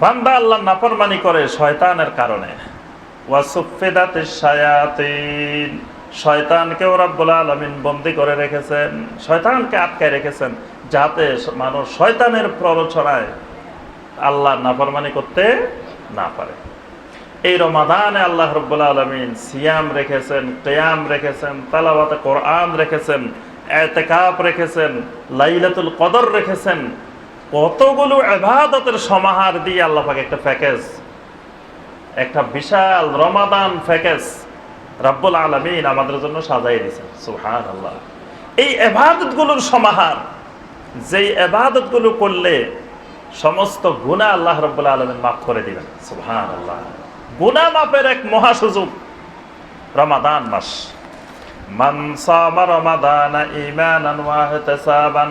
বান্দা আল্লাহর নাফরমানি করে শয়তানের কারণে। ওয়াসুফিদাতিশ শায়াতিন, শয়তানকেও রব্বুল আলামিন বন্দী করে রেখেছেন, শয়তানকে আটকায় রেখেছেন, যাতে মানুষ শয়তানের প্ররোচনায় আল্লাহর নাফরমানি করতে না পারে। এই রমাদানে আল্লাহ রাব্বুল আলামিন সিয়াম রেখেছেন, কিয়াম রেখেছেন, তেলাওয়াতে কোরআন রেখেছেন, ইতিকাফ রেখেছেন, লাইলাতুল কদর রেখেছেন। কতগুলো ইবাদতের সমাহার দিয়ে আল্লাহ পাক একটা প্যাকেজ, একটা বিশাল রমাদান প্যাকেজ রব্বুল আলামিন আমাদের জন্য সাজাই দিয়েছেন। সুবহানাল্লাহ। এই ইবাদতগুলোর সমাহার, যেই ইবাদতগুলো করলে সমস্ত গুনাহ আল্লাহ রাব্বুল আলামিন মাফ করে দিবেন। সুবহানাল্লাহ। গুনাহ মাফের এক মহা সুযোগ রমাদান মাস। মান সামা রমাদানা ঈমানান ওয়া ইহতিসাবান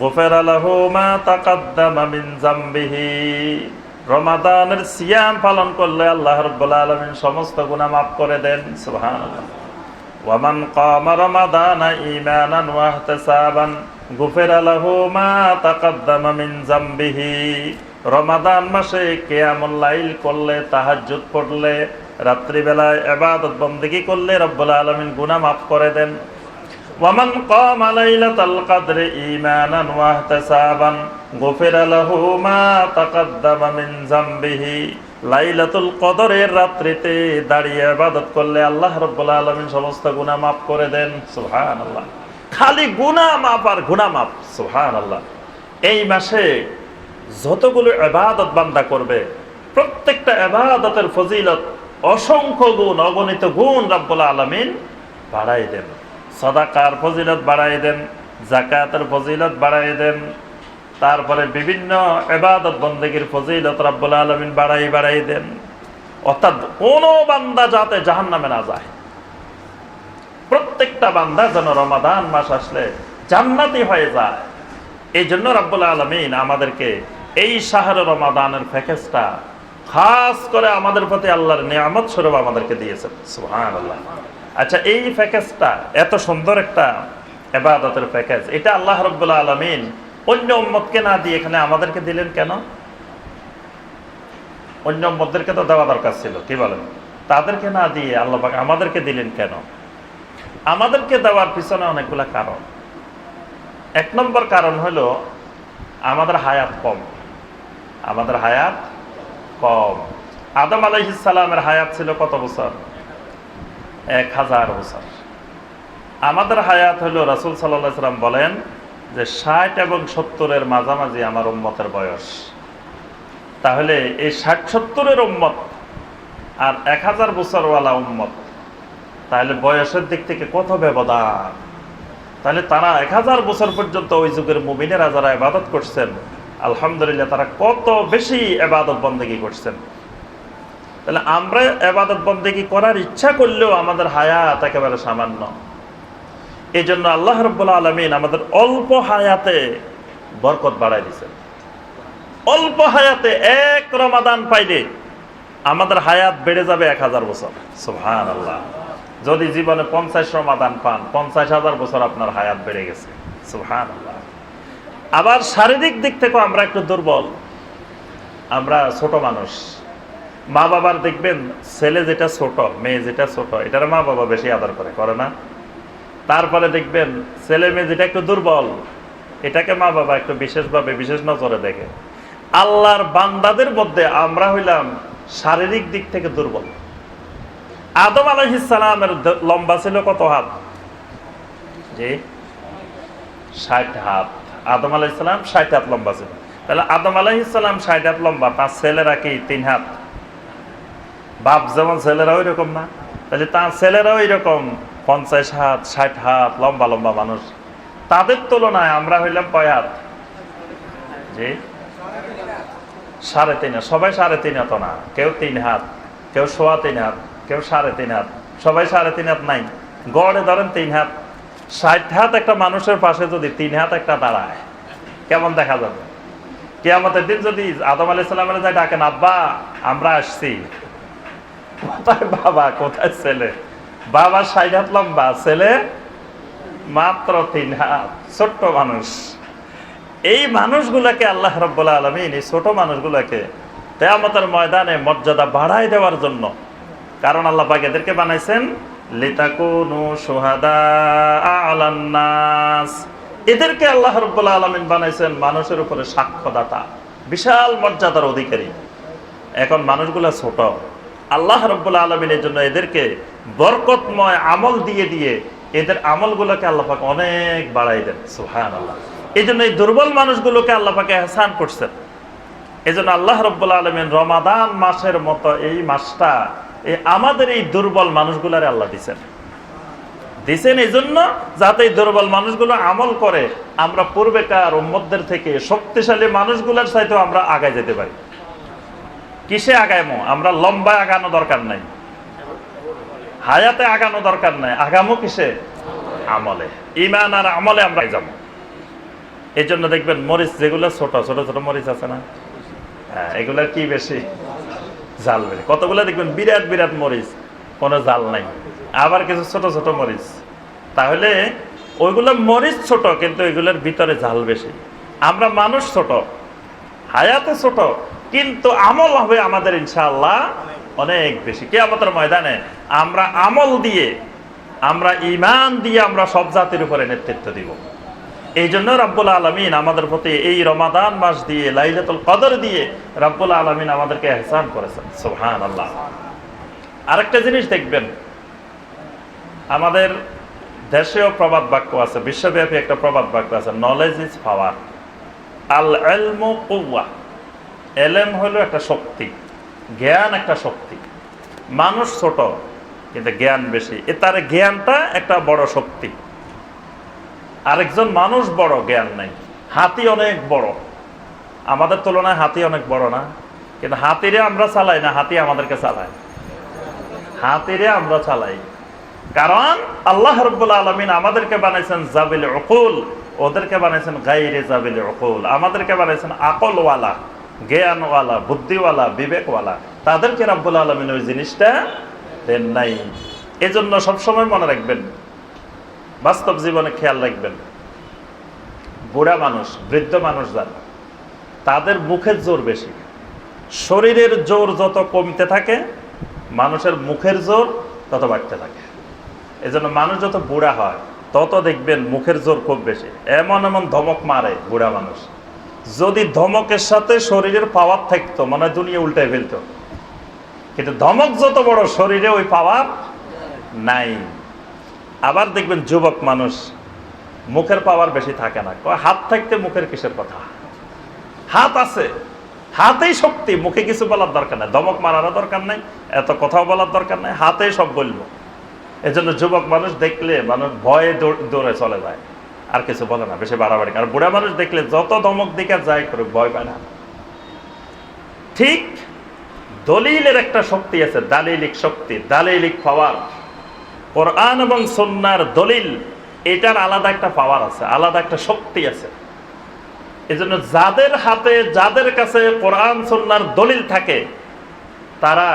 গুফিরা লাহু মা তাকাদ্দামা মিন যামবিহি। রমাদানের সিয়াম পালন করলে আল্লাহ রাব্বুল আলামিন সমস্ত গুনাহ মাফ করে দেন। সুবহানাল্লাহ। ওয়া মান কামা রমাদানা ঈমানান ওয়া ইহতিসাবান গুফিরা লাহু মা তাকাদ্দামা মিন যামবিহি। রমাদান মাসে কিয়ামুল লাইল করলে, তাহাজ্জুদ পড়লে, রাত্রিবেলায় ইবাদত বন্দেগী করলে রব্বুল আলামিন গুনাহ মাফ করে দেন। ওয়া মান কামা লাইলাতাল কদরি ঈমানান ওয়া ইহতিসাবান গুফিরা লাহু মা তাকাদ্দামা মিন যামবিহি। লাইলাতুল কদরের রাত্রিতে দাঁড়িয়ে ইবাদত করলে আল্লাহ রাব্বুল আলামিন সমস্ত গুনাহ মাফ করে দেন। সুবহানাল্লাহ। খালি গুনাহ মাফ আর গুনাহ মাফ। সুবহানাল্লাহ। এই মাসে যতগুলো ইবাদত বান্দা করবে, প্রত্যেকটা ইবাদতের ফজিলত অসংখ্য গুণ, অগণিত গুণ রব্বুল আলামিন বাড়াই দেন। সাদাকার ফজিলত বাড়াই দেন, যাকাতের ফজিলত বাড়াই দেন, তারপরে বিভিন্ন ইবাদত বন্দেগীর ফজিলত রব্বুল আলামিন বাড়াই দেন। অর্থাৎ কোনো বান্দা যাতে জাহান্নামে না যায়, প্রত্যেকটা বান্দা যেন রমাদান মাস আসলে জান্নাতি হয়ে যায়। এই জন্য রব্বুল আলামিন আমাদেরকে এই শাহরে রমাদানের প্যাকেজটা খাস করে আমাদের প্রতি আল্লাহর নিয়ামত স্বরূপ আমাদেরকে দিয়েছেন। সুবহানাল্লাহ। আচ্ছা, এই প্যাকেজটা এত সুন্দর একটা ইবাদতের প্যাকেজ, এটা আল্লাহ রাব্বুল আলামিন অন্য উম্মতকে না দিয়ে এখানে আমাদেরকে দিলেন কেন? অন্য উম্মতদেরকে তো দেওয়া দরকার ছিল, কি বলেন? তাদেরকে না দিয়ে আল্লাহ পাক আমাদেরকে দিলেন কেন? আমাদেরকে দেওয়ার পিছনে অনেকগুলা কারণ। এক নম্বর কারণ হলো আমাদের হায়াত কম। আমাদের হায়াত কম। আদম আলাইহিস সালামের হায়াত ছিল কত বছর? 1000 বছর। আমাদের হায়াত হলো, রাসূল সাল্লাল্লাহু আলাইহি সাল্লাম বলেন যে 60 এবং 70-এর মাঝামাঝি আমার উম্মতের বয়স। তাহলে এই 60-70-এর উম্মত আর 1000 বছরওয়ালা উম্মত, তাহলে বয়সের দিক থেকে কত ব্যবধান। তাহলে তারা 1000 বছর পর্যন্ত ওই যুগের মুমিনেরা যারা ইবাদত করছেন, আলহামদুলিল্লাহ তারা কত বেশি ইবাদত বন্দেগী করছেন। তাহলে আমরা ইবাদত বন্দেগী করার ইচ্ছা করলেও আমাদের হায়াত একেবারে সামান্য। এই জন্য আল্লাহ রাব্বুল আলামিন আমাদের অল্প হায়াতে বরকত বাড়াই দিয়েছেন। অল্প হায়াতে এক রমাদান পাইলে আমাদের হায়াত বেড়ে যাবে 1000 বছর। সুবহানাল্লাহ। যদি জীবনে 50 রমাদান পান, 50,000 বছর আপনার হায়াত বেড়ে গেছে। সুবহানাল্লাহ। আবার শারীরিক দিক থেকেও আমরা একটু দুর্বল, আমরা ছোট মানুষ। মা বাবার দেখবেন ছেলে যেটা ছোট, মেয়ে যেটা ছোট, এটার মা বাবা বেশি আদর করে না? তারপরে দেখবেন ছেলে মেয়ে যেটা একটু দুর্বল, এটাকে মা বাবা একটু বিশেষভাবে বিশেষ নজরে দেখে। আল্লাহর বান্দাদের মধ্যে আমরা হইলাম শারীরিক দিক থেকে দুর্বল। আদম আলাইহিস সালামের লম্বা ছিল কত হাত? জি, 60 হাত। আদম আলাইহিস সালাম 60 হাত লম্বা ছিল। তাহলে আদম আলাইহিস সালাম 60 হাত লম্বা, তার ছেলেরা কি 3 হাত? বাপ যেমন ছেলেরা ওই রকম না? তাহলে তার ছেলেরাও এরকম 50 হাত 60 হাত লম্বা লম্বা মানুষ। তাদের তুলনায় আমরা হইলাম কয় হাত? জি, 3.5। সবাই 3.5 হাত না, কেউ 3 হাত, কেউ 3.25 হাত, কেউ 3.5 হাত, সবাই 3.5 হাত নাই। গড়ে ধরেন 3 হাত। 60 হাত একটা মানুষের পাশে যদি 3 হাত একটা দাঁড়ায়, কেমন দেখা যাবে? কিয়ামতের দিন যদি আদম আলাইহিস সালামের যায় ডাকেন, আব্বা আমরা আসছি, কোথায় বাবা কোথায় ছেলে? বাবা 60 হাত লম্বা, ছেলে মাত্র 3 হাত, ছোট্ট মানুষ। এই মানুষগুলাকে আল্লাহ রাব্বুল আলামিন, এই ছোট মানুষগুলাকে কিয়ামতের ময়দানে মর্যাদা বাড়ায় দেওয়ার জন্য। কারণ আল্লাহ পাক এদেরকে বানাইছেন লিতাকুনু শুহাদা আলান নাস, এদেরকে আল্লাহ রাব্বুল আলামিন বানাইছেন মানুষের উপরে সাক্ষ্যদাতা, বিশাল মর্যাদার অধিকারী। এখন মানুষগুলা ছোট, আল্লাহ রাব্বুল আলামিন এর জন্য এদেরকে বরকতময় আমল দিয়ে দিয়ে এদের আমলগুলোকে আল্লাহ পাক অনেক বাড়াই দেন। সুবহানাল্লাহ। এই জন্য এই দুর্বল মানুষগুলোকে আল্লাহ পাক ইহসান করছেন। এই জন্য আল্লাহ রাব্বুল আলামিন রমাদান মাসের মতো এই মাসটা আমাদের এই দুর্বল মানুষগুলারে আল্লাহ দিচ্ছেন এই জন্য, যাতে এই দুর্বল মানুষগুলো আমল করে আমরা পূর্বেকার উম্মতদের থেকে শক্তিশালী মানুষগুলোর চাইতেও আমরা আগায় যেতে পারি। কিসে আগামো? আমরা লম্বা আগানো দরকার নাই, হায়াতে আগানো দরকার নাই, আগামো কিসে? আমলে, ঈমান আর আমলে আমরা যাবো। এই জন্য দেখবেন মরিচ যেগুলো ছোট ছোট ছোট মরিচ আছে না, হ্যাঁ, এগুলার কি বেশি জাল বেশি। কতগুলো দেখবেন বিরাট বিরাট মরিচ, কোনো জাল নাই, আবার কিছু ছোট ছোট মরিচ। তাহলে ওইগুলো মরিচ ছোট, কিন্তু এগুলোর ভিতরে জাল বেশি। আমরা মানুষ ছোট, হায়াতে ছোট, কিন্তু আমল হবে আমাদের ইনশাআল্লাহ অনেক বেশি। কিয়ামতের ময়দানে আমরা আমল দিয়ে, আমরা ঈমান দিয়ে আমরা সব জাতির উপরে নেতৃত্ব দিব। এই জন্য রাব্বুল আলামিন আমাদের প্রতি এই রমাদান মাস দিয়ে, লাইলাতুল কদর দিয়ে রাব্বুল আলামিন আমাদেরকে ইহসান করেছেন। সুবহানাল্লাহ। আরেকটা জিনিস দেখবেন, আমাদের দেশেও প্রবাদ বাক্য আছে, বিশ্বব্যাপী একটা প্রবাদ বাক্য আছে, নলেজ ইজ পাওয়ার, আল ইলমু কুওয়া। এলেম হলো একটা শক্তি, জ্ঞান একটা শক্তি। মানুষ ছোট কিন্তু জ্ঞান বেশি, তার জ্ঞানটা একটা বড় শক্তি। আরেকজন মানুষ বড়, জ্ঞান নাই। হাতি অনেক বড়, আমাদের তুলনায় হাতি অনেক বড় না, কিন্তু হাতিরে আমরা চালাই না, হাতি আমাদেরকে চালায়। হাতিরে আমরা চালাই, কারণ আল্লাহ রাব্বুল আলামিন আমাদেরকে বানাইছেন জাবিল উকুল, ওদেরকে বানাইছেন গায়রে জাবিল উকুল। আমাদেরকে বানাইছেন আকলওয়ালা, জ্ঞানওয়ালা, বুদ্ধিওয়ালা, বিবেকওয়ালা। তাদেরকে রাব্বুল আলামিন ওই জিনিসটা দেন নাই। এজন্য সবসময় মনে রাখবেন, বাস্তব জীবনে খেয়াল রাখবেন, বুড়া মানুষ, বৃদ্ধ মানুষ যারা, তাদের মুখের জোর বেশি। শরীরের জোর যত কমতে থাকে, মানুষের মুখের জোর তত বাড়তে থাকে। এজন্য মানুষ যত বুড়া হয় তত দেখবেন মুখের জোর খুব বেশি। এমন এমন ধমক মারে বুড়া মানুষ, যদি ধমকের সাথে শরীরের পাওয়ার থাকতো মানে দুনিয়া উল্টায় ফেলতো। কিন্তু ধমক যত বড়, শরীরে ওই পাওয়ার নাই। আবার দেখবেন যুবক মানুষ, মুখের পাওয়ার বেশি থাকে না। হাত থাকতে মুখের কিসের কথা? হাত আছে, হাতেই শক্তি, মুখে কিছু বলার দরকার নাই, ধমক মারারও দরকার নাই, এত কথাও বলার দরকার নাই, হাতেই সব বলবো। এজন্য যুবক মানুষ দেখলে মানুষ ভয়ে দৌড়ে চলে যায়, আর কিছু বলে না, বেশি বাড়াবাড়ি। আর বুড়া মানুষ দেখলে যত ধমক দিকে যায় করে, ভয় পায় না। ঠিক দলিলের একটা শক্তি আছে, দালিলিক শক্তি, দালিলিক পাওয়ার। কোরআন এবং সুন্নাহর দলিল, এটার আলাদা একটা পাওয়ার আছে, আলাদা একটা শক্তি আছে। এজন্য যাদের হাতে, যাদের কাছে কোরআন সুন্নাহর দলিল থাকে, তারা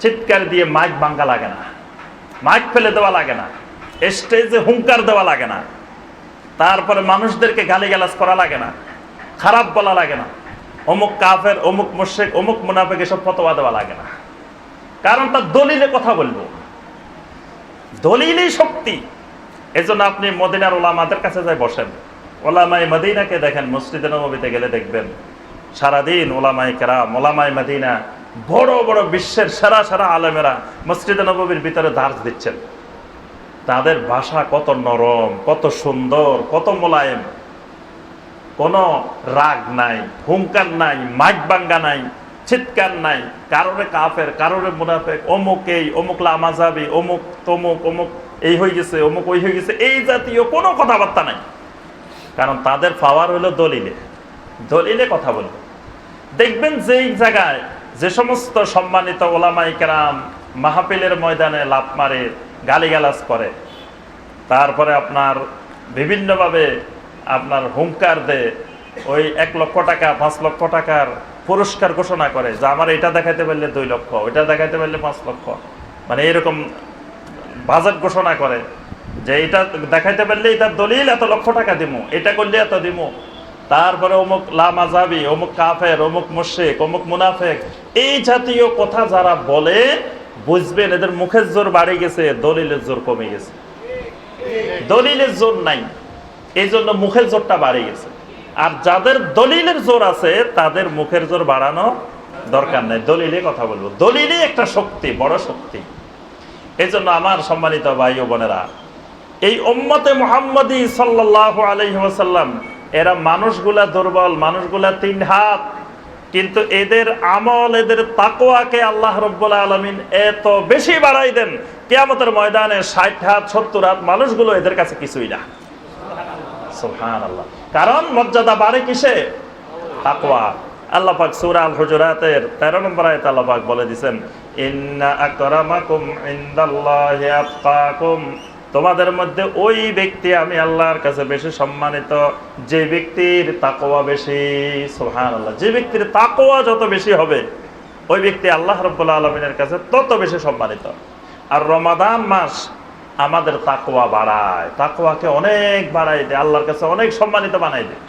চিৎকার দিয়ে মাইক ভাঙা লাগে না, মাইক ফেলে দেওয়া লাগে না, স্টেজে হুঙ্কার দেওয়া লাগে না, তারপরে মানুষদেরকে গালিগালাজ করা লাগে না, খারাপ বলা লাগে না, অমুক কাফের, অমুক মুশরিক, অমুক মুনাফিক, এসব ফতোয়া দেওয়া লাগে না। কারণ তার দলিলে কথা বলবো, দলিলই শক্তি। এজন্য আপনি মদিনার ওলামাদের কাছে যাই বসেন, ওলামায়ে মদিনাকে দেখেন, মসজিদে নববীতে গেলে দেখবেন সারাদিন ওলামায়ে কেরাম, ওলামায়ে মদিনা, বড় বড় বিশ্বের সেরা সেরা আলেমেরা মসজিদে নববীর ভিতরে দার্স দিচ্ছেন। তাদের ভাষা কত নরম, কত সুন্দর, কত মোলায়েম, কোনো রাগ নাই, হুঙ্কার নাই, মাইক ভাঙ্গা নাই, চিৎকার নাই, কারোরে কাফের, কারোরে মুনাফিক, অমুক এই, অমুক লামাজাবি, অমুক তমুক, অমুক এই হয়ে গেছে, অমুক ওই হয়ে গেছে, এই জাতীয় কোনো কথাবার্তা নাই। কারণ তাদের পাওয়ার হলো দলিলে, দলিলে কথা বলবে। দেখবেন যেই জায়গায় যে সমস্ত সম্মানিত ওলামায়ে কেরাম মাহফিলের ময়দানে লাফ মারে, গালিগালাজ করে, তারপরে আপনার বিভিন্নভাবে আপনার হুঙ্কার দেয়, ওই 1 লক্ষ টাকা 5 লক্ষ টাকার পুরস্কার ঘোষণা করে যে আমার এটা দেখাইতে পারলে 2 লক্ষ, ওইটা দেখাইতে পারলে 5 লক্ষ, মানে এরকম বাজেট ঘোষণা করে যে এটা দেখাইতে পারলে এটার দলিল এত লক্ষ টাকা দিব, এটা করলে এত দিব। তারপরে অমুক লামাজাবি, অমুক কাফের, অমুক মুশরিক, অমুক মুনাফিক, এই জাতীয় কথা যারা বলে বুঝবেন এদের মুখের জোর বাড়ে গেছে, দলিলের জোর কমে গেছে। দলিলের জোর নাই, এই জন্য মুখের জোরটা বাড়ে গেছে। আর যাদের দলিলের জোর আছে তাদের মুখের জোর বাড়ানো দরকার নাই, দলিলে কথা বলবো। দলিলে একটা শক্তি, বড় শক্তি। এই জন্য আমার সম্মানিত ভাই ও বোনেরা, এই উম্মতে মুহাম্মদী সাল্লাল্লাহু আলাইহি ওয়াসাল্লাম, এরা মানুষগুলা দুর্বল, মানুষগুলা 3 হাত, কিন্তু এদের আমল, এদের তাকওয়াকে আল্লাহ রাব্বুল আলামিন এত বেশি বাড়াই দেন, কিয়ামতের ময়দানে 60 হাত 70 হাত মানুষগুলো এদের কাছে কিছুই না। সুবহানাল্লাহ। কারণ মর্যাদা বাড়ে কিসে? তাকওয়া। আল্লাহ পাক সূরা আল হুজুরাতের 13 নম্বর আয়াতে আল্লাহ পাক বলে দিবেন, ইন্না আকরামাকুম ইনদাল্লাহি আতকাকুম, তোমাদের মধ্যে ওই ব্যক্তি আমি আল্লাহর কাছে বেশি সম্মানিত যে ব্যক্তির তাকওয়া বেশি। সুবহানাল্লাহ। যে ব্যক্তির তাকওয়া যত বেশি হবে ওই ব্যক্তি আল্লাহ রাব্বুল আলামিনের কাছে তত বেশি সম্মানিত। আর রমাদান মাস আমাদের তাকওয়া বাড়ায়, তাকওয়াকে অনেক বাড়াই দেয়, আল্লাহর কাছে অনেক সম্মানিত বানাই দেয়।